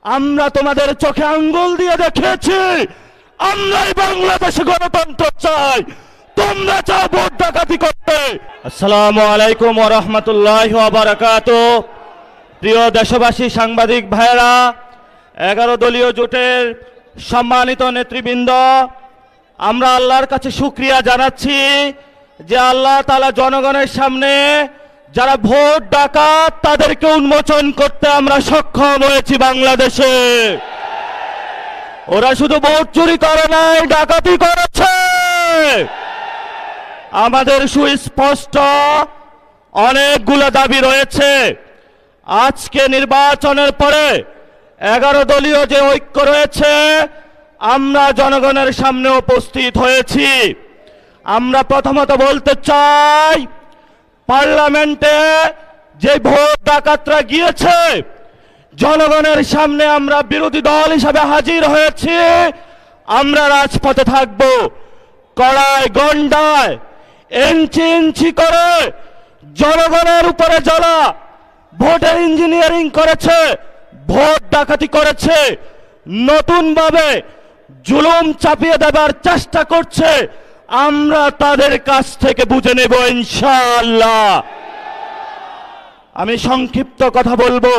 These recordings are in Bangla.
আমরা তোমাদের চোখে আঙ্গুল দিয়ে দেখিয়েছি আমরাই বাংলাদেশে গণতন্ত্র চাই, তোমরা চাও ভোট ডাকাতি করতে। আসসালামু আলাইকুম ওয়া রাহমাতুল্লাহি ওয়া বারাকাতুহু। প্রিয় দেশবাসী, সাংবাদিক ভাইরা, 11 দলীয় জোটের সম্মানিত নেতৃবৃন্দ, আমরা আল্লাহর কাছে শুকরিয়া জানাচ্ছি যে আল্লাহ তাআলা জনগণের সামনে যারা ভোট ডাকাত তাদেরকে উন্মোচন করতে আমরা সক্ষম হয়েছি। বাংলাদেশে ওরা শুধু ভোট চুরি করে নাই, ডাকাতি করেছে। আমাদের সুস্পষ্ট অনেকগুলো দাবি রয়েছে। আজকে নির্বাচনের পরে 11 দলীয় যে ঐক্য রয়েছে, আমরা জনগণের সামনে উপস্থিত হয়েছি। আমরা প্রথমত বলতে চাই, পার্লামেন্টে যে ভোট ডাকাতরা গিয়েছে, জনগণের সামনে আমরা বিরোধী দল হিসাবে হাজির হয়েছি। আমরা রাজপথে থাকব। কড়ায় গন্ডায় ইঞ্চি ইঞ্চি করে জনগণের উপরে যারা ভোটের ইঞ্জিনিয়ারিং করেছে, ভোট ডাকাতি করেছে, নতুনভাবে জুলুম চাপিয়ে দেবার চেষ্টা করছে, আমরা তাদের কাছ থেকে বুঝে নেব ইনশাআল্লাহ। আমি সংক্ষিপ্ত কথা বলবো।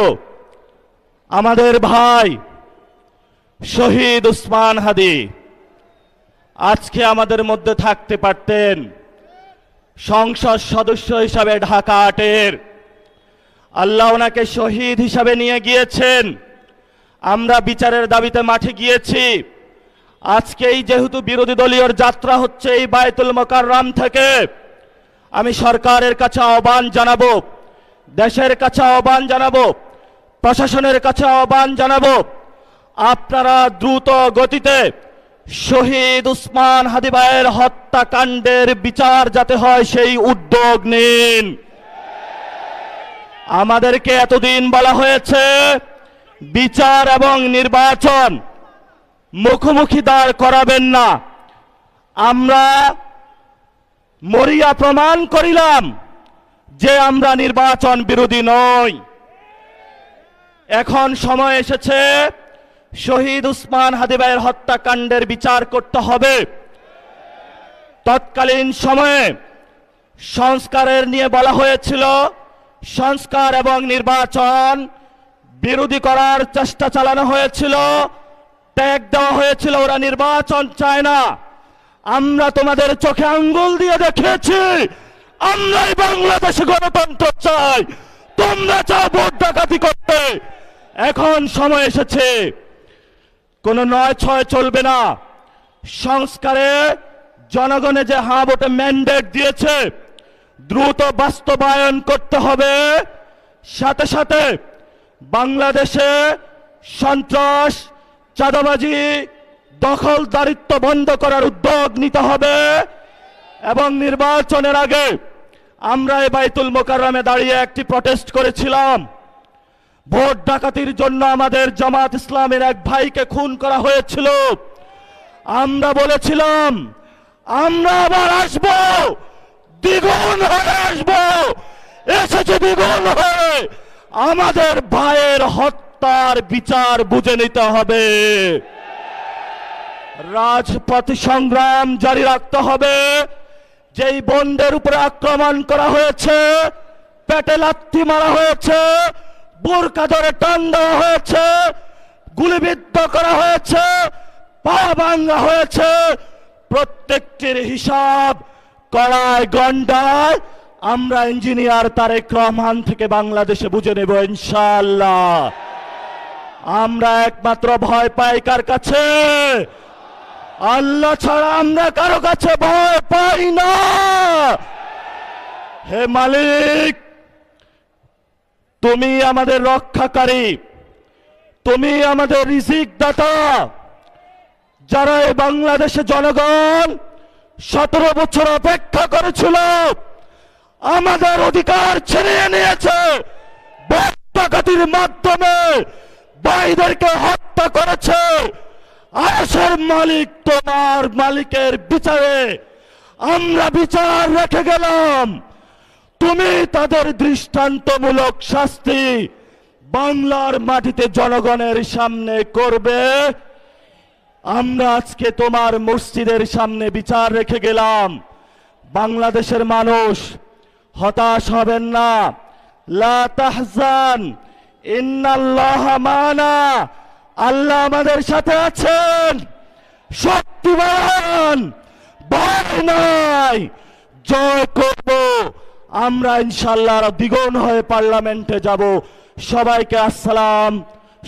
আমাদের ভাই শহীদ উসমান হাদি আজকে আমাদের মধ্যে থাকতে পারতেন। সংসদ সদস্য হিসাবে ঢাকা 8-এর আল্লাহ ওনাকে শহীদ হিসাবে নিয়ে গিয়েছেন। আমরা বিচারের দাবিতে মাঠে গিয়েছি। আজকেই যেহেতু বিরোধী দলীয় যাত্রা হচ্ছে এই বায়তুল মোকাররম থেকে, আমি সরকারের কাছে আহ্বান জানাবো, দেশের কাছে আহ্বান জানাবো, প্রশাসনের কাছে আহ্বান জানাবো, আপনারা দ্রুত গতিতে শহীদ উসমান হাদি ভাইয়ের হত্যাকাণ্ডের বিচার যাতে হয় সেই উদ্যোগ নিন। আমাদেরকে এতদিন বলা হয়েছে বিচার এবং নির্বাচন মুখোমুখি দাঁড় করাবেন না। আমরা মরিয়া প্রমাণ করিলাম যে আমরা নির্বাচন বিরোধী নই। এখন সময় এসেছে শহীদ উসমান হাদি ভাইয়ের হত্যাকাণ্ডের বিচার করতে হবে। তৎকালীন সময়ে সংস্কারের নিয়ে বলা হয়েছিল, সংস্কার এবং নির্বাচন বিরোধী করার চেষ্টা চালানো হয়েছিল, ট্যাগ দেওয়া হয়েছিল, ওরা নির্বাচন চায় না। আমরা তোমাদের চোখে আঙ্গুল দিয়ে দেখিয়েছি আমরাই বাংলাদেশে গণতন্ত্র চাই, তোমরা চাও ভোট ডাকাতি করতে। এখন সময় এসেছে, কোনো 9-6 চলবে না। সংস্কারে জনগণে যে হ্যাঁ ভোটে ম্যান্ডেট দিয়েছে, দ্রুত বাস্তবায়ন করতে হবে। সাথে সাথে বাংলাদেশে সন্ত্রাস, চাঁদাবাজি, দখলদারিত্ব বন্ধ করার উদ্যোগ নিতে হবে। এবং নির্বাচনের আগে আমরা এই বায়তুল মোকাররমে দাঁড়িয়ে একটি প্রটেস্ট করেছিলাম। ভোট ডাকাতির জন্য আমাদের জামাত ইসলামের এক ভাইকে খুন করা হয়েছিল। আমরা বলেছিলাম আমরা আবার আসবো, দ্বিগুণ হয়ে আসবো। এসেছে দ্বিগুণ হয়ে। আমাদের ভাইয়ের হত্যার বিচার বুঝে নিতে হবে। রাজপথ সংগ্রাম জারি রাখতে হবে। যেই বন্ডের উপরে আক্রমণ করা হয়েছে, পেটে লাথি মারা হয়েছে, বোরকা ধরে টান দেওয়া হয়েছে, গুলিবিদ্ধ করা হয়েছে, পা ভাঙা হয়েছে, প্রত্যেকটির হিসাব কড়ায় গন্ডায় আমরা ইঞ্জিনিয়ার তারেক রহমান থেকে বাংলাদেশে বুঝে নেব ইনশাআল্লাহ। আমরা একমাত্র ভয় পাই কার কাছে? আল্লাহ ছাড়া আমরা কারো কাছে ভয় পাই না। হে মালিক, তুমি আমাদের রক্ষাকারী, তুমি আমাদের রিজিক দাতা। যারা এই বাংলাদেশে জনগণ 17 বছর অপেক্ষা করেছিল, আমাদের অধিকার ছিনিয়ে নিয়েছে, ভোট ডাকাতির মাধ্যমে ভাইদেরকে হত্যা করেছে। আরশের মালিক তোমার মালিকের বিচারে আমরা বিচার রেখে গেলাম। তুমি তাদের দৃষ্টান্তমূলক শাস্তি বাংলার মাটিতে জনগণের সামনে করবে। আমরা আজকে তোমার মসজিদের সামনে বিচার রেখে গেলাম। বাংলাদেশের মানুষ হতাশ হবেন না। লা তাহজান ইন্নাল্লাহা মানা, আল্লাহ আমাদের সাথে আছেন, শক্তিমান, ভয় নাই, জয় করব আমরা ইনশাআল্লাহ। দ্বিগুণ হয়ে পার্লামেন্টে যাব। সবাইকে আসসালাম,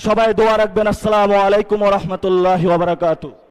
সবাই দোয়া রাখবেন। আসসালামু আলাইকুম ওয়া রাহমাতুল্লাহি ওয়া বারাকাতুহু।